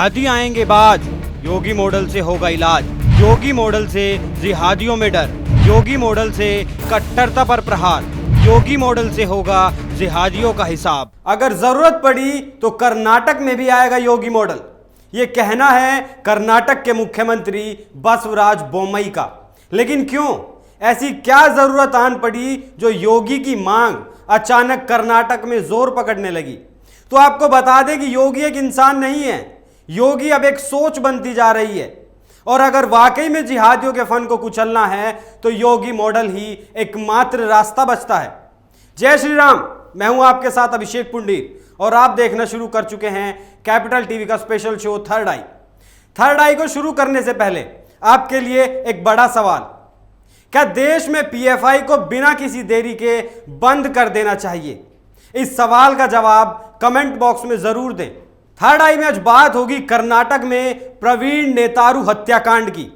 जिहादी आएंगे बाद, योगी मॉडल से होगा इलाज। योगी मॉडल से जिहादियों में डर, योगी मॉडल से कट्टरता पर प्रहार, योगी मॉडल से होगा जिहादियों का हिसाब। अगर जरूरत पड़ी तो कर्नाटक में भी आएगा योगी मॉडल, ये कहना है कर्नाटक के मुख्यमंत्री बसवराज बोम्मई का। लेकिन क्यों, ऐसी क्या जरूरत आन पड़ी जो योगी की मांग अचानक कर्नाटक में जोर पकड़ने लगी? तो आपको बता दें कि योगी एक इंसान नहीं है, योगी अब एक सोच बनती जा रही है। और अगर वाकई में जिहादियों के फन को कुचलना है तो योगी मॉडल ही एकमात्र रास्ता बचता है। जय श्री राम, मैं हूं आपके साथ अभिषेक पुंडीर और आप देखना शुरू कर चुके हैं कैपिटल टीवी का स्पेशल शो थर्ड आई। थर्ड आई को शुरू करने से पहले आपके लिए एक बड़ा सवाल, क्या देश में पीएफआई को बिना किसी देरी के बंद कर देना चाहिए? इस सवाल का जवाब कमेंट बॉक्स में जरूर दें। थर्ड आई में आज बात होगी कर्नाटक में प्रवीण नेतारू हत्याकांड की।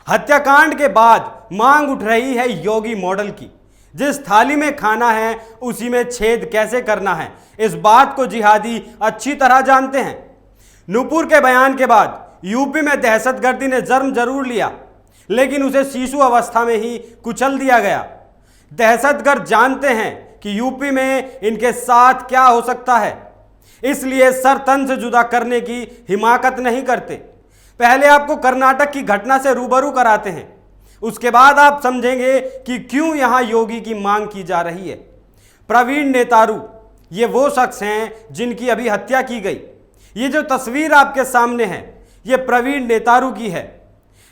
हत्याकांड के बाद मांग उठ रही है योगी मॉडल की। जिस थाली में खाना है उसी में छेद कैसे करना है, इस बात को जिहादी अच्छी तरह जानते हैं। नूपुर के बयान के बाद यूपी में दहशतगर्दी ने जन्म जरूर लिया, लेकिन उसे शिशु अवस्था में ही कुचल दिया गया। दहशतगर्द जानते हैं कि यूपी में इनके साथ क्या हो सकता है, इसलिए सर तन से जुदा करने की हिमाकत नहीं करते। पहले आपको कर्नाटक की घटना से रूबरू कराते हैं, उसके बाद आप समझेंगे कि क्यों यहां योगी की मांग की जा रही है। प्रवीण नेतारू ये वो शख्स हैं जिनकी अभी हत्या की गई। ये जो तस्वीर आपके सामने है ये प्रवीण नेतारू की है।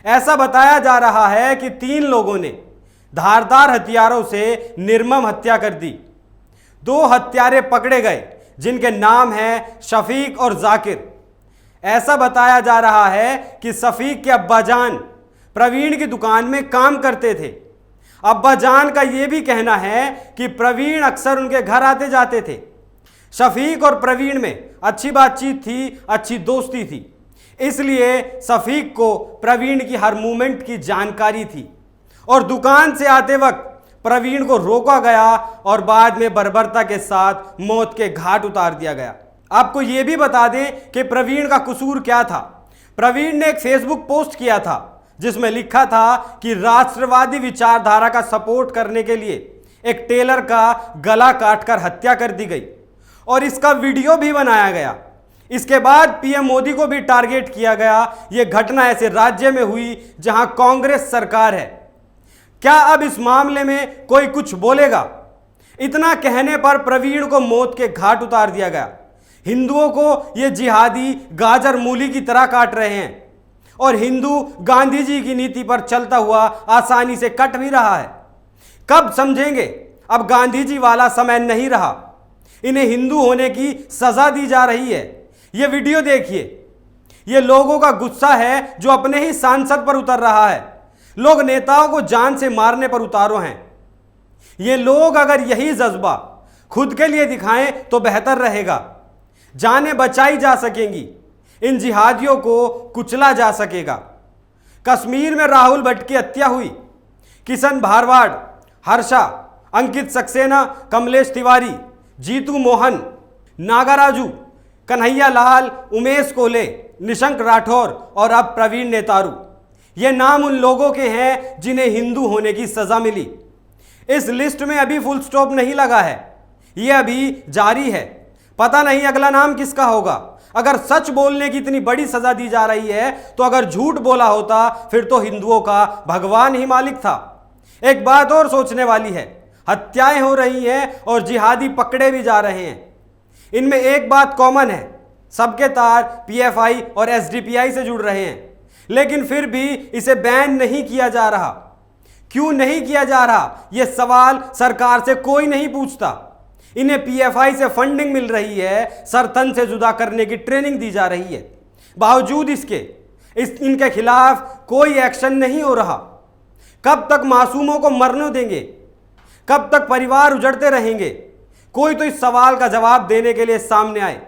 ऐसा बताया जा रहा है कि 3 लोगों ने धारदार हथियारों से निर्मम हत्या कर दी। 2 हत्यारे पकड़े गए जिनके नाम हैं शफीक और जाकिर। ऐसा बताया जा रहा है कि शफीक के अब्बाजान प्रवीण की दुकान में काम करते थे। अब्बाजान का यह भी कहना है कि प्रवीण अक्सर उनके घर आते जाते थे। शफीक और प्रवीण में अच्छी बातचीत थी, अच्छी दोस्ती थी, इसलिए शफीक को प्रवीण की हर मूवमेंट की जानकारी थी और दुकान से आते वक्त प्रवीण को रोका गया और बाद में बर्बरता के साथ मौत के घाट उतार दिया गया। आपको यह भी बता दें कि प्रवीण का कसूर क्या था। प्रवीण ने एक फेसबुक पोस्ट किया था जिसमें लिखा था कि राष्ट्रवादी विचारधारा का सपोर्ट करने के लिए एक टेलर का गला काटकर हत्या कर दी गई और इसका वीडियो भी बनाया गया। इसके बाद पीएम मोदी को भी टारगेट किया गया। यह घटना ऐसे राज्य में हुई जहां कांग्रेस सरकार है। क्या अब इस मामले में कोई कुछ बोलेगा? इतना कहने पर प्रवीण को मौत के घाट उतार दिया गया। हिंदुओं को ये जिहादी गाजर मूली की तरह काट रहे हैं और हिंदू गांधी जी की नीति पर चलता हुआ आसानी से कट भी रहा है। कब समझेंगे? अब गांधी जी वाला समय नहीं रहा। इन्हें हिंदू होने की सजा दी जा रही है। ये वीडियो देखिए, ये लोगों का गुस्सा है जो अपने ही सांसद पर उतर रहा है। लोग नेताओं को जान से मारने पर उतारो हैं। ये लोग अगर यही जज्बा खुद के लिए दिखाएं तो बेहतर रहेगा। जानें बचाई जा सकेंगी, इन जिहादियों को कुचला जा सकेगा। कश्मीर में राहुल भट्ट की हत्या हुई। किशन भारवाड़, हर्षा, अंकित सक्सेना, कमलेश तिवारी, जीतू मोहन, नागाराजू, कन्हैया लाल, उमेश कोले, निशंक राठौर और अब प्रवीण नेतारू। ये नाम उन लोगों के हैं जिन्हें हिंदू होने की सजा मिली। इस लिस्ट में अभी फुल स्टॉप नहीं लगा है, ये अभी जारी है। पता नहीं अगला नाम किसका होगा। अगर सच बोलने की इतनी बड़ी सजा दी जा रही है तो अगर झूठ बोला होता फिर तो हिंदुओं का भगवान ही मालिक था। एक बात और सोचने वाली है, हत्याएं हो रही हैं और जिहादी पकड़े भी जा रहे हैं। इनमें एक बात कॉमन है, सबके तार पीएफआई और एसडीपीआई से जुड़ रहे हैं, लेकिन फिर भी इसे बैन नहीं किया जा रहा। क्यों नहीं किया जा रहा, यह सवाल सरकार से कोई नहीं पूछता। इन्हें पीएफआई से फंडिंग मिल रही है, सरतन से जुदा करने की ट्रेनिंग दी जा रही है। बावजूद इसके इनके खिलाफ कोई एक्शन नहीं हो रहा। कब तक मासूमों को मरने देंगे? कब तक परिवार उजड़ते रहेंगे? कोई तो इस सवाल का जवाब देने के लिए सामने आए।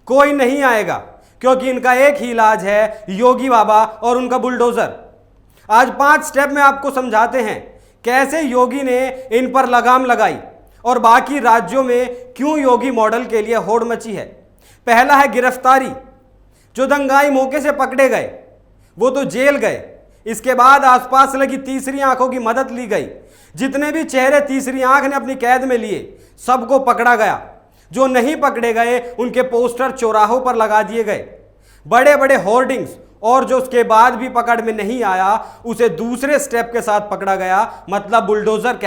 कोई नहीं आएगा, क्योंकि इनका एक ही इलाज है, योगी बाबा और उनका बुलडोजर। आज 5 स्टेप में आपको समझाते हैं कैसे योगी ने इन पर लगाम लगाई और बाकी राज्यों में क्यों योगी मॉडल के लिए होड़ मची है। पहला है गिरफ्तारी। जो दंगाई मौके से पकड़े गए वो तो जेल गए, इसके बाद आसपास लगी तीसरी आंखों की मदद ली गई। जितने भी चेहरे तीसरी आंख ने अपनी कैद में लिए सबको पकड़ा गया। जो नहीं पकड़े गए उनके पोस्टर चौराहों पर लगा दिए गए, बड़े बड़े होर्डिंग्स, और जो उसके बाद भी पकड़ में नहीं आया उसे दूसरे स्टेप के साथ पकड़ा गया, मतलब बुलडोजर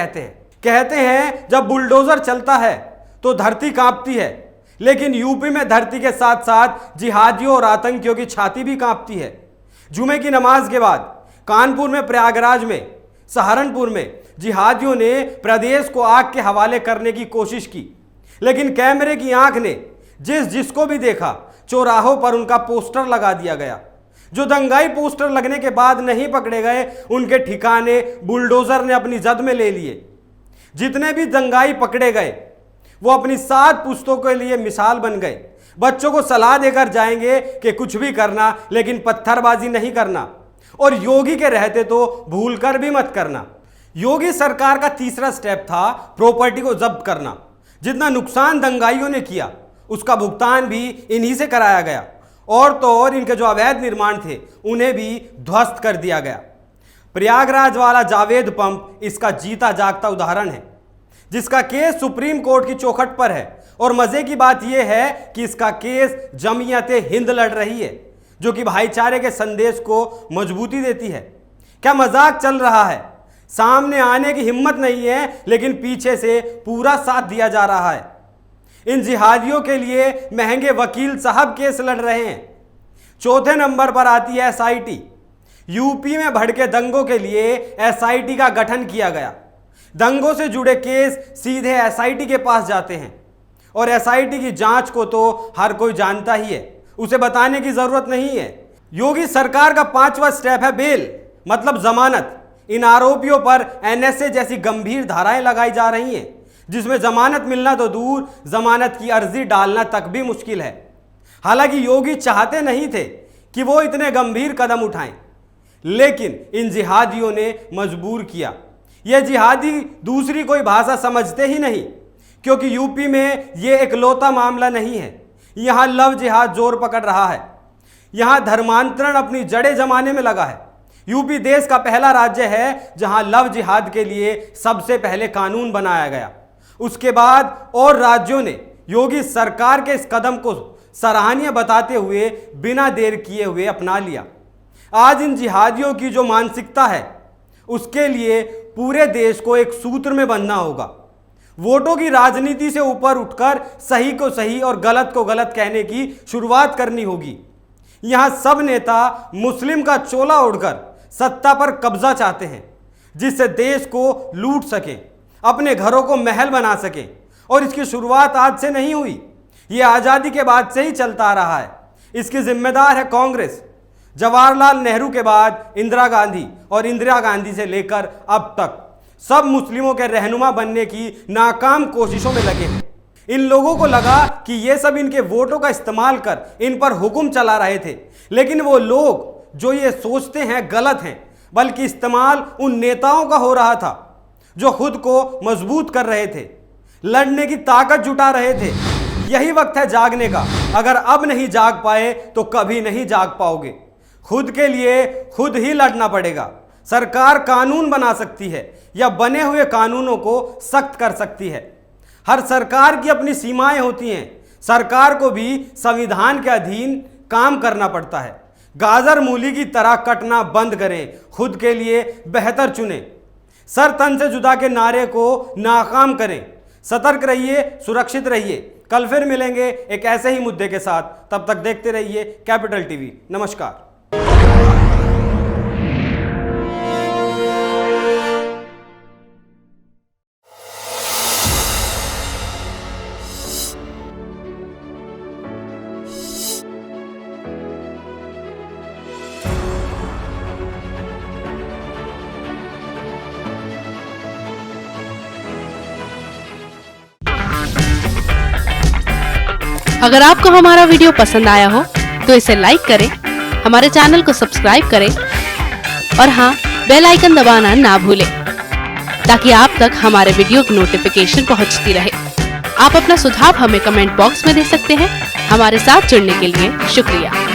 कहते हैं जब बुलडोजर चलता है तो धरती कांपती है, लेकिन यूपी में धरती के साथ साथ जिहादियों और आतंकियों की छाती भी कांपती है। जुमे की नमाज के बाद कानपुर में, प्रयागराज में, सहारनपुर में जिहादियों ने प्रदेश को आग के हवाले करने की कोशिश की, लेकिन कैमरे की आंख ने जिसको भी देखा चौराहों पर उनका पोस्टर लगा दिया गया। जो दंगाई पोस्टर लगने के बाद नहीं पकड़े गए उनके ठिकाने बुलडोजर ने अपनी जद में ले लिए। जितने भी दंगाई पकड़े गए वो अपनी 7 पुश्तों के लिए मिसाल बन गए। बच्चों को सलाह देकर जाएंगे कि कुछ भी करना लेकिन पत्थरबाजी नहीं करना, और योगी के रहते तो भूलकर भी मत करना। योगी सरकार का तीसरा स्टेप था प्रॉपर्टी को जब्त करना। जितना नुकसान दंगाइयों ने किया उसका भुगतान भी इन्हीं से कराया गया, और तो और इनके जो अवैध निर्माण थे उन्हें भी ध्वस्त कर दिया गया। प्रयागराज वाला जावेद पंप इसका जीता जागता उदाहरण है, जिसका केस सुप्रीम कोर्ट की चौखट पर है। और मजे की बात यह है कि इसका केस जमीयत हिंद लड़ रही है, जो कि भाईचारे के संदेश को मजबूती देती है। क्या मजाक चल रहा है? सामने आने की हिम्मत नहीं है, लेकिन पीछे से पूरा साथ दिया जा रहा है। इन जिहादियों के लिए महंगे वकील साहब केस लड़ रहे हैं। चौथे नंबर पर आती है SIT। यूपी में भड़के दंगों के लिए SIT का गठन किया गया। दंगों से जुड़े केस सीधे SIT के पास जाते हैं, और SIT की जांच को तो हर कोई जानता ही है, उसे बताने की जरूरत नहीं है। योगी सरकार का 5वां स्टेप है बेल, मतलब जमानत। इन आरोपियों पर NSA जैसी गंभीर धाराएं लगाई जा रही हैं, जिसमें जमानत मिलना तो दूर, जमानत की अर्जी डालना तक भी मुश्किल है। हालांकि योगी चाहते नहीं थे कि वो इतने गंभीर कदम उठाएं, लेकिन इन जिहादियों ने मजबूर किया। ये जिहादी दूसरी कोई भाषा समझते ही नहीं, क्योंकि यूपी में ये एकलौता मामला नहीं है। यहाँ लव जिहाद जोर पकड़ रहा है। यहाँ धर्मांतरण अपनी जड़ें जमाने में लगा है। यूपी देश का पहला राज्य है जहाँ लव जिहाद के लिए सबसे पहले कानून बनाया गया। उसके बाद और राज्यों ने योगी सरकार के इस कदम को सराहनीय बताते हुए बिना देर किए हुए अपना लिया। आज इन जिहादियों की जो मानसिकता है उसके लिए पूरे देश को एक सूत्र में बंधना होगा। वोटों की राजनीति से ऊपर उठकर सही को सही और गलत को गलत कहने की शुरुआत करनी होगी। यहाँ सब नेता मुस्लिम का चोला ओढ़कर सत्ता पर कब्जा चाहते हैं, जिससे देश को लूट सकें, अपने घरों को महल बना सकें। और इसकी शुरुआत आज से नहीं हुई, ये आज़ादी के बाद से ही चलता आ रहा है। इसकी जिम्मेदार है कांग्रेस। जवाहरलाल नेहरू के बाद इंदिरा गांधी, और इंदिरा गांधी से लेकर अब तक सब मुस्लिमों के रहनुमा बनने की नाकाम कोशिशों में लगे हैं। इन लोगों को लगा कि ये सब इनके वोटों का इस्तेमाल कर इन पर हुक्म चला रहे थे, लेकिन वो लोग जो ये सोचते हैं गलत हैं, बल्कि इस्तेमाल उन नेताओं का हो रहा था जो खुद को मजबूत कर रहे थे, लड़ने की ताकत जुटा रहे थे। यही वक्त है जागने का। अगर अब नहीं जाग पाए तो कभी नहीं जाग पाओगे। खुद के लिए खुद ही लड़ना पड़ेगा। सरकार कानून बना सकती है या बने हुए कानूनों को सख्त कर सकती है। हर सरकार की अपनी सीमाएं होती हैं। सरकार को भी संविधान के अधीन काम करना पड़ता है। गाजर मूली की तरह कटना बंद करें, खुद के लिए बेहतर चुनें। सर तन से जुदा के नारे को नाकाम करें। सतर्क रहिए, सुरक्षित रहिए। कल फिर मिलेंगे एक ऐसे ही मुद्दे के साथ। तब तक देखते रहिए कैपिटल टीवी। नमस्कार। अगर आपको हमारा वीडियो पसंद आया हो तो इसे लाइक करें, हमारे चैनल को सब्सक्राइब करें और हाँ, बेल आइकन दबाना ना भूलें ताकि आप तक हमारे वीडियो की नोटिफिकेशन पहुंचती रहे। आप अपना सुझाव हमें कमेंट बॉक्स में दे सकते हैं। हमारे साथ जुड़ने के लिए शुक्रिया।